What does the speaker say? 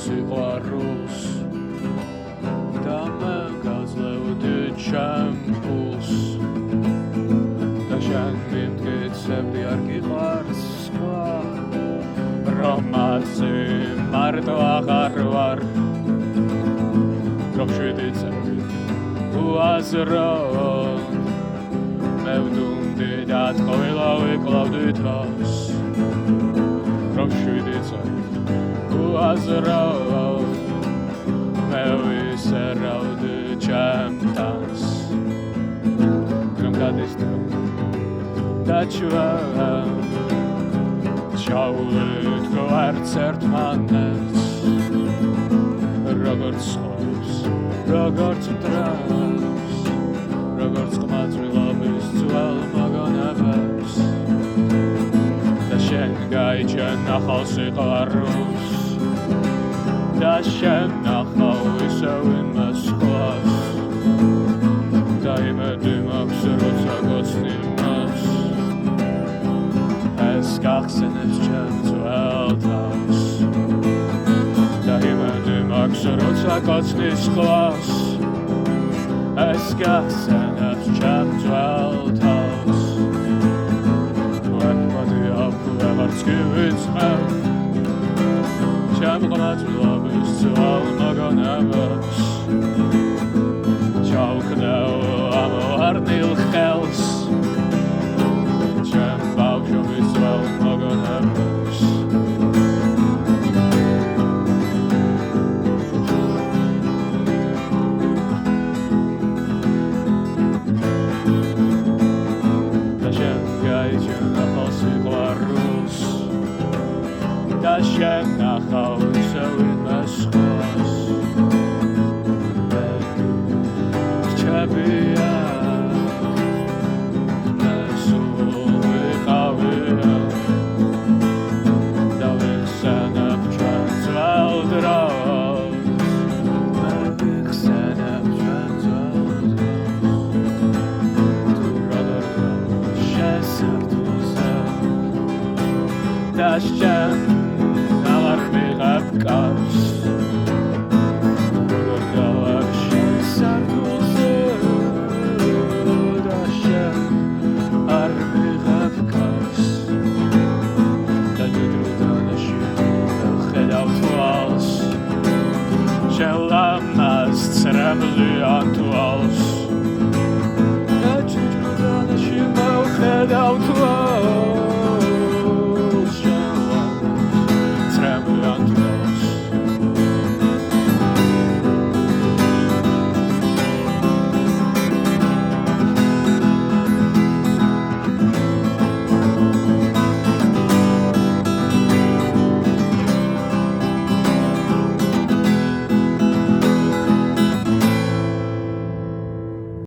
Siqvarus და მე გაძლევდი ჩემ პულს და შენ მიმტკიცებდი არ გიყვარს სხვა რომ მათზე მარტო აღარ ვარ რომ შვიდიცებდი უაზროდ მე ვდუმდი და ყველა ვეკლავდი თავს რომ შვიდიცებდი უაზროდ მე ვისერავდი ჩემ თავს რომ გადის დრო და ჩვენ ჩავვლით გვერდს ერთმანეთს როგორც ცხოვრობს როგორც მტრავს როგორც ყმაწვილობის ძველ მოგონებებს და შენ გაიჩენ ახალ სიყვარულს და შენ ახალ ისევ იმას ხვას და იმედი მაქვს როცა გოცნი მას ეს გახსენებს ჩემ ძველ თავს და იმედი მაქვს როცა გოცნის ხვას ეს გახსენებს ჩემ ძველ თავს ვერმოდი აქ ვეღარც გივიწყებ ჩემ ყმაწვილობის ძველ მოგონებებს ჩავკდევ ამ ვარნილ ხელს ჩემ ბავშვობის ძველ მოგონებებს და შენ გაიჩენ ახალ სიყვარულს და შენ ახალ ისევ იმას ხვას რჩებია მე სულ ვიყავია და ვიხსენებ ჩვენ ძველ დროს მე ვიხსენებ ჩვენ ძველ დროს თუ როგორ შესართულზე და შენ აღარ ვიღებ კარს